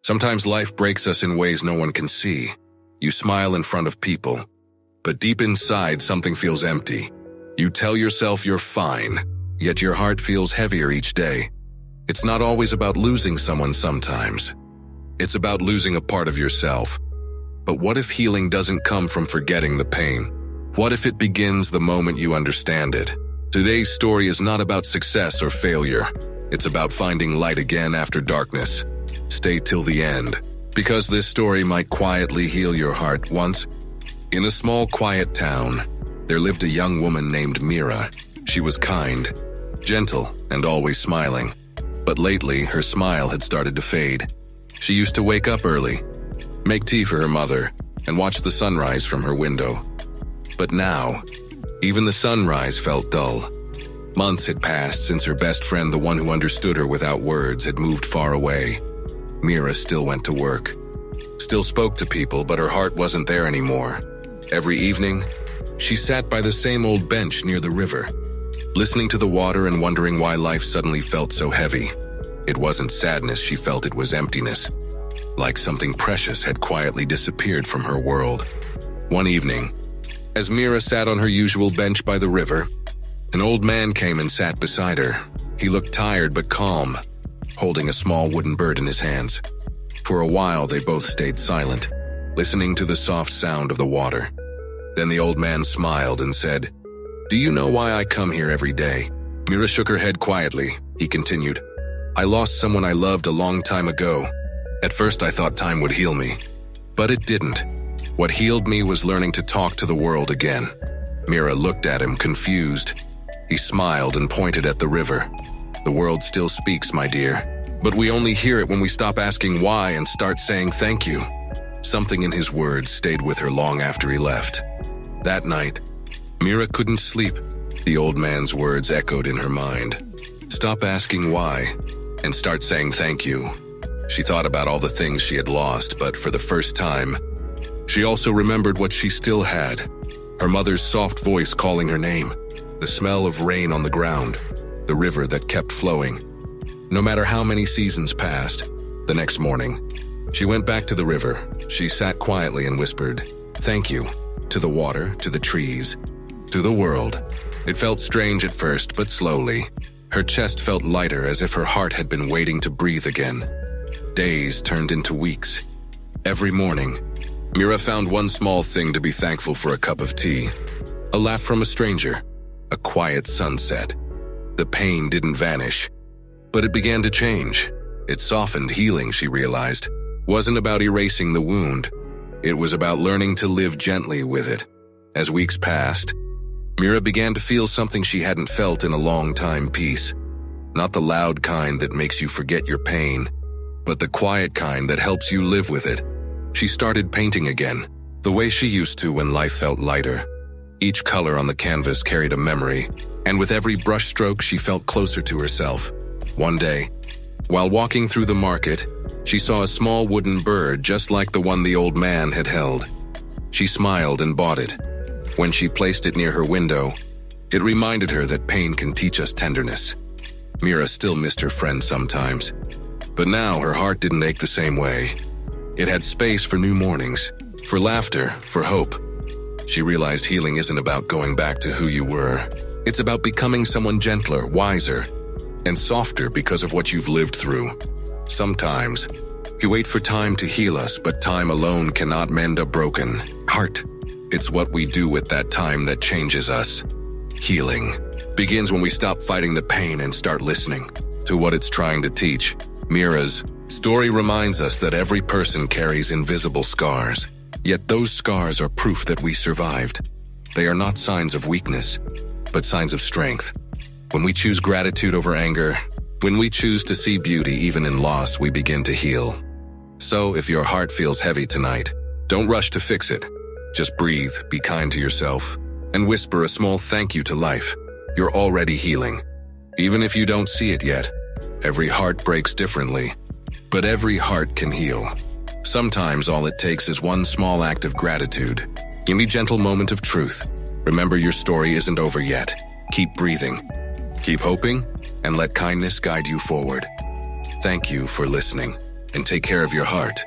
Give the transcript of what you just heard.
Sometimes life breaks us in ways no one can see. You smile in front of people, but deep inside something feels empty. You tell yourself you're fine, yet your heart feels heavier each day. It's not always about losing someone sometimes. It's about losing a part of yourself. But what if healing doesn't come from forgetting the pain? What if it begins the moment you understand it? Today's story is not about success or failure. It's about finding light again after darkness. Stay till the end, because this story might quietly heal your heart. Once, in a small quiet town, there lived a young woman named Mira. She was kind, gentle, and always smiling. But lately, her smile had started to fade. She used to wake up early, make tea for her mother, and watch the sunrise from her window. But now, even the sunrise felt dull. Months had passed since her best friend, the one who understood her without words, had moved far away. Mira still went to work, still spoke to people, but her heart wasn't there anymore. Every evening, she sat by the same old bench near the river, listening to the water and wondering why life suddenly felt so heavy. It wasn't sadness she felt, it was emptiness. Like something precious had quietly disappeared from her world. One evening, as Mira sat on her usual bench by the river, an old man came and sat beside her. He looked tired but calm, holding a small wooden bird in his hands. For a while, they both stayed silent, listening to the soft sound of the water. Then the old man smiled and said, "Do you know why I come here every day?" Mira shook her head quietly. He continued, "I lost someone I loved a long time ago. At first I thought time would heal me, but it didn't. What healed me was learning to talk to the world again." Mira looked at him, confused. He smiled and pointed at the river. "The world still speaks, my dear, but we only hear it when we stop asking why and start saying thank you." Something in his words stayed with her long after he left. That night, Mira couldn't sleep. The old man's words echoed in her mind. Stop asking why, and start saying thank you. She thought about all the things she had lost, but for the first time, she also remembered what she still had. Her mother's soft voice calling her name, the smell of rain on the ground, the river that kept flowing. No matter how many seasons passed, the next morning, she went back to the river. She sat quietly and whispered, "Thank you," to the water, to the trees, to the world. It felt strange at first, but slowly, her chest felt lighter, as if her heart had been waiting to breathe again. Days turned into weeks. Every morning, Mira found one small thing to be thankful for: a cup of tea, a laugh from a stranger, a quiet sunset. The pain didn't vanish, but it began to change. It softened. Healing, she realized, wasn't about erasing the wound. It was about learning to live gently with it. As weeks passed, Mira began to feel something she hadn't felt in a long time: peace. Not the loud kind that makes you forget your pain, but the quiet kind that helps you live with it. She started painting again, the way she used to when life felt lighter. Each color on the canvas carried a memory, and with every brushstroke she felt closer to herself. One day, while walking through the market, she saw a small wooden bird just like the one the old man had held. She smiled and bought it. When she placed it near her window, it reminded her that pain can teach us tenderness. Mira still missed her friend sometimes, but now her heart didn't ache the same way. It had space for new mornings, for laughter, for hope. She realized healing isn't about going back to who you were. It's about becoming someone gentler, wiser, and softer because of what you've lived through. Sometimes, we wait for time to heal us, but time alone cannot mend a broken heart. It's what we do with that time that changes us. Healing begins when we stop fighting the pain and start listening to what it's trying to teach. Mira's story reminds us that every person carries invisible scars, yet those scars are proof that we survived. They are not signs of weakness, but signs of strength. When we choose gratitude over anger, when we choose to see beauty even in loss, we begin to heal. So if your heart feels heavy tonight, don't rush to fix it. Just breathe, be kind to yourself, and whisper a small thank you to life. You're already healing. Even if you don't see it yet, every heart breaks differently, but every heart can heal. Sometimes all it takes is one small act of gratitude, any gentle moment of truth. Remember, your story isn't over yet. Keep breathing, keep hoping, and let kindness guide you forward. Thank you for listening. and take care of your heart.